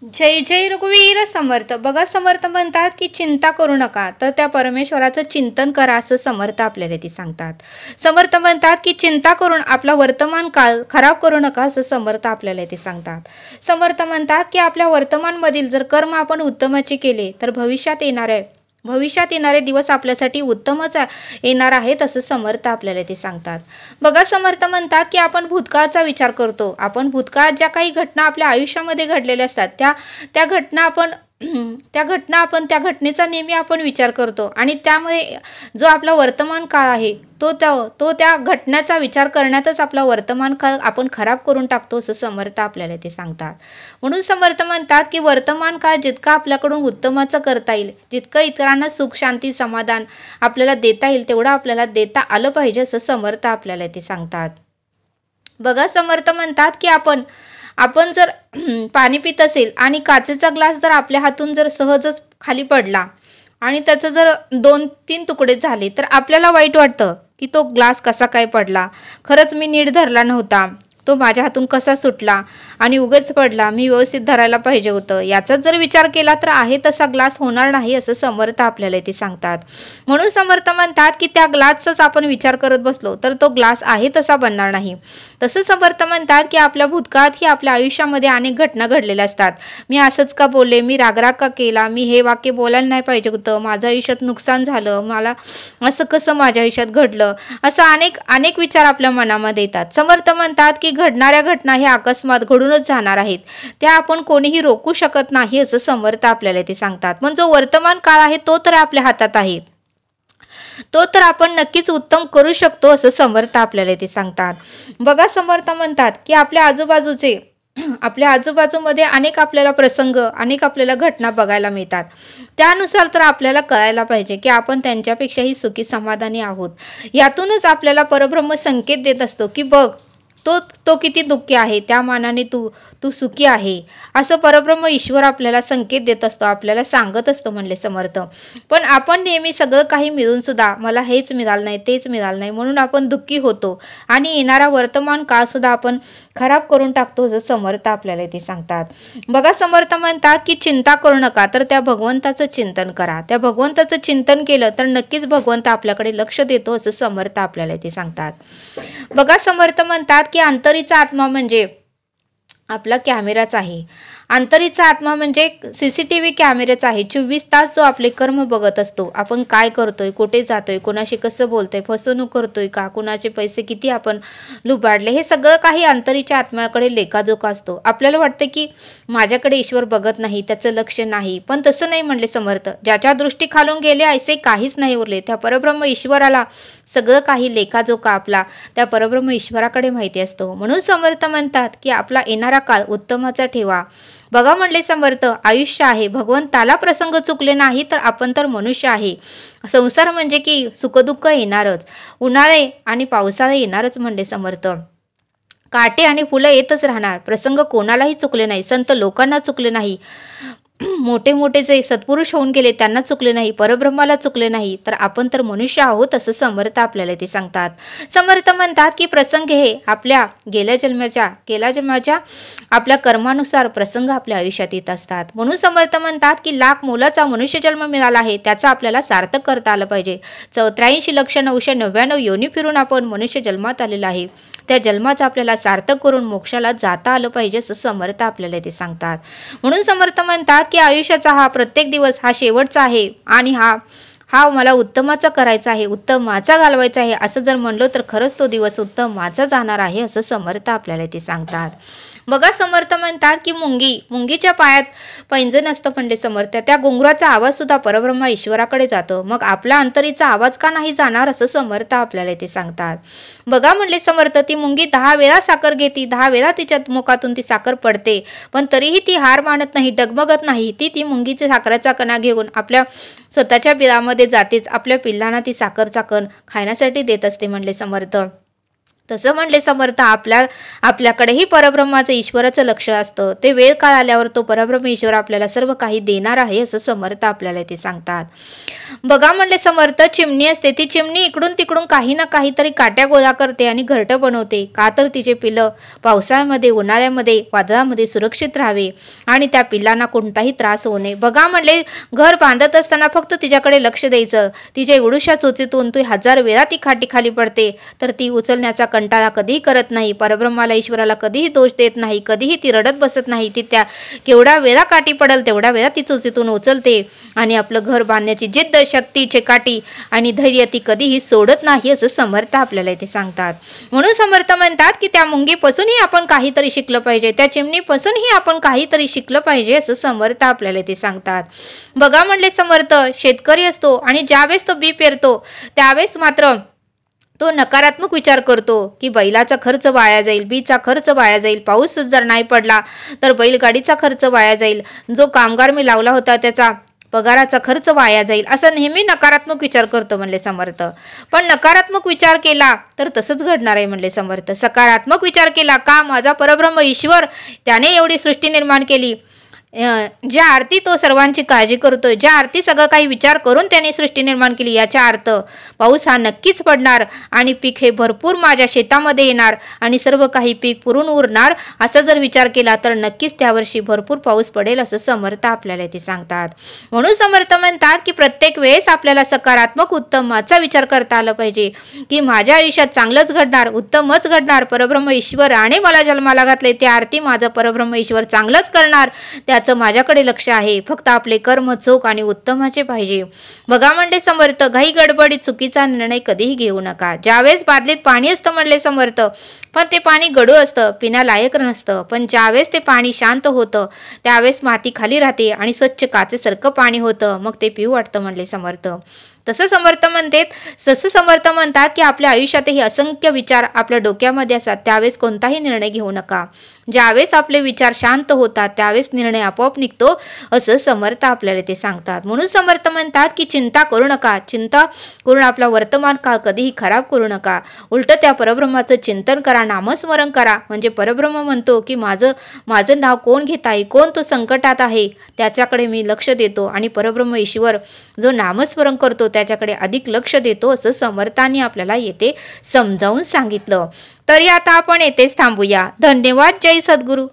जय जय रघुवीर समर्थ. बघा समर्थ म्हणतात की चिंता करू नका, तर त्या परमेश्वराचं चिंतन करा असं समर्थ आपल्याला ते सांगतात. समर्थ म्हणतात की चिंता करून आपला वर्तमान काळ खराब करू नका असं समर्थ आपल्याला ते सांगतात. समर्थ म्हणतात की आपल्या वर्तमानमधील जर कर्म आपण उत्तमाचे केले तर भविष्यात येणारे दिवस आपल्यासाठी उत्तमच येणार आहेत असं समर्थ आपल्याला ते सांगतात. बघा समर्थ म्हणतात की आपण भूतकाळाचा विचार करतो. आपण भूतकाळात ज्या काही घटना आपल्या आयुष्यामध्ये घडलेल्या असतात त्या घटना त्या घटनेचा नेहमी आपण विचार करतो आणि त्यामुळे जो आपला वर्तमान काळ आहे तो त्या घटनेचा विचार करण्यातच आपला वर्तमान काळ आपण खराब करून टाकतो असं समर्थ आपल्याला ते सांगतात. म्हणून समर्थ म्हणतात की वर्तमान काळ जितका आपल्याकडून उत्तमाचं करता येईल, जितकं इतरांना सुख शांती समाधान आपल्याला देता येईल तेवढं आपल्याला देता आलं पाहिजे असं समर्थ आपल्याला ते सांगतात. बघा समर्थ म्हणतात की आपण जर पाणी पित असेल आणि काचेचा ग्लास जर आपल्या हातून जर सहजच खाली पडला आणि त्याचं जर 2-3 तुकडे झाले तर आपल्याला वाईट वाटतं की तो ग्लास कसा काय पडला, खरंच मी नीट धरला नव्हता, तो माझ्या हातून कसा सुटला आणि उगाच पडला, मी व्यवस्थित धरायला पाहिजे होतं. याचा जर विचार केला तर आहे तसा ग्लास होणार नाही असं समर्थ आपल्याला ते सांगतात. म्हणून समर्थ म्हणतात की त्या ग्लासचाच आपण विचार करत बसलो तर तो ग्लास आहे तसा बनणार नाही. तसं समर्थ म्हणतात की आपल्या भूतकाळातही आपल्या आयुष्यामध्ये अनेक घटना घडलेल्या असतात. मी असंच का बोलले, मी रागराग का केला, मी हे वाक्य बोलायला नाही पाहिजे होतं, माझं आयुष्यात नुकसान झालं, मला असं कसं माझ्या आयुष्यात घडलं, असं अनेक विचार आपल्या मनामध्ये येतात. समर्थ म्हणतात की घडणाऱ्या घटना हे अकस्मात घडूनच जाणार आहेत, त्या आपण कोणीही रोखू शकत नाही असं समर्थ आपल्याला ते सांगतात. पण जो वर्तमान काळ आहे तो तर आपल्या हातात आहे, तो तर आपण नक्कीच उत्तम करू शकतो असं समर्थ आपल्याला ते सांगतात. बघा समर्थ म्हणतात की आपल्या आजूबाजूमध्ये अनेक आपल्याला प्रसंग, अनेक आपल्याला घटना बघायला मिळतात. त्यानुसार तर आपल्याला कळायला पाहिजे की आपण त्यांच्यापेक्षाही सुखी समाधानी आहोत. यातूनच आपल्याला परब्रह्म संकेत देत असतो की बघ तो किती दुःखी आहे, त्या मानाने तू सुखी आहे असं परब्रह्म ईश्वर आपल्याला संकेत देत असतो, आपल्याला सांगत असतो म्हणले समर्थ. पण आपण नेहमी सगळं काही मिळून सुद्धा मला हेच मिळालं नाही, तेच मिळालं नाही म्हणून आपण दुःखी होतो आणि येणारा वर्तमान काळ सुद्धा आपण खराब करून टाकतो असं समर्थ आपल्याला ते सांगतात. बघा समर्थ म्हणतात की चिंता करू नका, तर त्या भगवंताचं चिंतन करा. त्या भगवंताचं चिंतन केलं तर नक्कीच भगवंत आपल्याकडे लक्ष देतो असं समर्थ आपल्याला ते सांगतात. बघा समर्थ म्हणतात की अंतरीचा आत्मा म्हणजे आपला कॅमेराच आहे. अंतरीचा आत्मा म्हणजे CCTV कॅमेराच आहे. 24 तास जो आपले कर्म बघत असतो, आपण काय करतोय, कुठे जातोय, कोणाशी कसं बोलतोय, फसवणूक करतोय का, कुणाचे पैसे किती आपण लुबाडले, हे सगळं काही अंतरीच्या आत्म्याकडे लेखाजोखा असतो. आपल्याला वाटतं की माझ्याकडे ईश्वर बघत नाही, त्याचं लक्ष नाही, पण तसं नाही म्हणले समर्थ. ज्याच्या दृष्टी खालून गेले ऐसे काहीच नाही उरले. त्या परब्रह्म ईश्वराला सगळं काही लेखाजोखा आपला त्या परब्रह्म ईश्वराकडे माहिती असतो. म्हणून समर्थ म्हणतात की आपला येणारा काळ उत्तमाचा ठेवा. बघा म्हणले समर्थ, आयुष्य आहे, भगवंताला प्रसंग चुकले नाही तर आपण तर मनुष्य आहे. संसार म्हणजे की सुखदुःख येणारच, उन्हाळे आणि पावसाळे येणारच म्हणले समर्थ. काटे आणि फुलं येतच राहणार, प्रसंग कोणालाही चुकले नाही, संत लोकांना चुकले नाही, मोठे जे सत्पुरुष होऊन गेले त्यांना चुकले नाही, परब्रह्माला चुकले नाही, तर आपण तर मनुष्य आहोत असं समर्थ आपल्याला ते सांगतात. समर्थ म्हणतात की प्रसंग हे आपल्या गेल्या जन्माच्या आपल्या कर्मानुसार प्रसंग आपल्या आयुष्यात येत असतात. म्हणून समर्थ म्हणतात की लाख मोलाचा मनुष्य जन्म मिळाला आहे, त्याचा आपल्याला सार्थक करता आलं पाहिजे. 84,999 योनी फिरून आपण मनुष्य जन्मात आलेला आहे, त्या जन्माचं आपल्याला सार्थक करून मोक्षाला जाता आलं पाहिजे असं समर्थ आपल्याला ते सांगतात. म्हणून समर्थ म्हणतात की आयुष्याचा हा प्रत्येक दिवस हा शेवटचा आहे आणि हा मला उत्तमाचा करायचा आहे, उत्तमाचा घालवायचा आहे असं जर म्हणलो तर खरंच तो दिवस उत्तमाचा जाणार आहे असं समर्थ आपल्याला ते सांगतात. बघा समर्थ म्हणतात की मुंगीच्या पायात पैंजण असतं म्हणले समर्थ, त्या घुंगराचा आवाज सुद्धा परब्रह्मा ईश्वराकडे जातो, मग आपला अंतरीचा आवाज का नाही जाणार असं समर्थ आपल्याला ते सांगतात. बघा म्हणले समर्थ, ती मुंगी 10 वेळा साखर घेते, 10 वेळा तिच्या मुखातून ती साखर पडते, पण तरीही ती हार मानत नाही, डगमगत नाही. ती मुंगीचे साखरेचा कणा घेऊन आपल्या स्वतःच्या बिळामध्ये जातेच, आपल्या पिल्लांना ती साखरचा कण खाण्यासाठी देत असते म्हणले समर्थ. तसं म्हणले समर्थ, आपल्याकडेही परब्रह्माचं ईश्वराचं लक्ष असतं. ते वेळ काळ आल्यावर तो परब्रह्म ईश्वर आपल्याला सर्व काही देणार आहे असं समर्थ आपल्याला ते सांगतात. बघा म्हणले समर्थ, चिमणी असते, ती चिमणी इकडून तिकडून काही ना काहीतरी काट्या गोळा करते आणि घरटं बनवते. का तर तिचे पिल्लं पावसाळ्यामध्ये, उन्हाळ्यामध्ये, वादळामध्ये सुरक्षित राहावे आणि त्या पिल्लांना कोणताही त्रास होऊ नये. बघा म्हणले, घर बांधत असताना फक्त तिच्याकडे लक्ष द्यायचं. तिच्या एवढ्याशा चोचीतून ती 1000 वेळा ती खाटी खाली पडते, तर ती उचलण्याचा कंटाळा कधीही करत नाही. परब्रह्माला, ईश्वराला कधीही दोष देत नाही. कधीही ती रडत बसत नाही. ती त्या केवढ्या वेळा काठी पडेल तेवढ्या वेळा ती चोचीतून उचलते आणि आपलं घर बांधण्याची जिद्द, शक्ती, चिकाटी आणि धैर्य ती कधीही सोडत नाही असं समर्थ आपल्याला इथे सांगतात. म्हणून समर्थ म्हणतात की त्या मुंगीपासूनही आपण काहीतरी शिकलं पाहिजे, त्या चिमणीपासूनही आपण काहीतरी शिकलं पाहिजे असं समर्थ आपल्याला इथे सांगतात. बघा म्हणले समर्थ, शेतकरी असतो आणि ज्यावेळेस तो बी पेरतो त्यावेळेस मात्र तो नकारात्मक विचार करतो की बैलाचा खर्च वाया जाईल, बीचा खर्च वाया जाईल, पाऊस जर नाही पडला तर बैलगाडीचा खर्च वाया जाईल, जो कामगार मी लावला होता त्याचा पगाराचा खर्च वाया जाईल, असा नेहमी नकारात्मक विचार करतो म्हणले समर्थ. पण नकारात्मक विचार केला तर तसंच घडणार आहे म्हणले समर्थ. सकारात्मक विचार केला का, माझा परब्रह्म ईश्वर त्याने एवढी सृष्टी निर्माण केली, ज्या आरती तो सर्वांची काळजी करतोय, ज्या आरती सगळं काही विचार करून त्याने सृष्टी निर्माण केली, याच्या अर्थ पाऊस हा नक्कीच पडणार आणि पीक हे भरपूर माझ्या शेतामध्ये येणार आणि सर्व काही पीक पुरून उरणार, असा जर विचार केला तर नक्कीच त्यावर्षी भरपूर पाऊस पडेल असं समर्थ आपल्याला ते सांगतात. म्हणून समर्थ म्हणतात की प्रत्येक वेळेस आपल्याला सकारात्मक उत्तमाचा विचार करता आला पाहिजे की माझ्या आयुष्यात चांगलंच घडणार, उत्तमच घडणार, परब्रह्म ईश्वराने मला जन्माला घातले, त्या आरती माझं परब्रह्म ईश्वर चांगलंच करणार, माझ्याकडे लक्ष आहे, फक्त आपले कर्म चोख आणि उत्तमाचे पाहिजे. बघा म्हणले समर्थ, घाई गडबडीत चुकीचा निर्णय कधीही घेऊ नका. ज्यावेळेस बादलीत पाणी असतं म्हणले समर्थ, पण ते पाणी गढूळ असतं, पिण्यालायक नसतं, पण ज्यावेळेस ते पाणी शांत होतं त्यावेळेस माती खाली राहते आणि स्वच्छ काचेसारखं पाणी होतं, मग ते पिऊ वाटतं म्हणले समर्थ. तसं समर्थ म्हणतात की आपल्या आयुष्यातही असंख्य विचार आपल्या डोक्यामध्ये असतात, त्यावेळेस कोणताही निर्णय घेऊ नका. ज्यावेळेस आपले विचार शांत होतात त्यावेळेस निर्णय आपोआप निघतो असं समर्थ आपल्याला ते सांगतात. म्हणून समर्थ म्हणतात की चिंता करू नका, चिंता करून आपला वर्तमान काळ कधीही खराब करू नका. उलट त्या परब्रह्माचं चिंतन करा, नामस्मरण करा. म्हणजे परब्रह्म म्हणतो की माझं नाव कोण घेत आहे, कोण तो संकटात आहे, त्याच्याकडे मी लक्ष देतो आणि परब्रह्म ईश्वर जो नामस्मरण करतो त्याच्याकडे अधिक लक्ष देतो असं समर्थांनी आपल्याला येथे समजावून सांगितलं. तरी आता आपण येथेच थांबूया. धन्यवाद. जय सद्गुरू.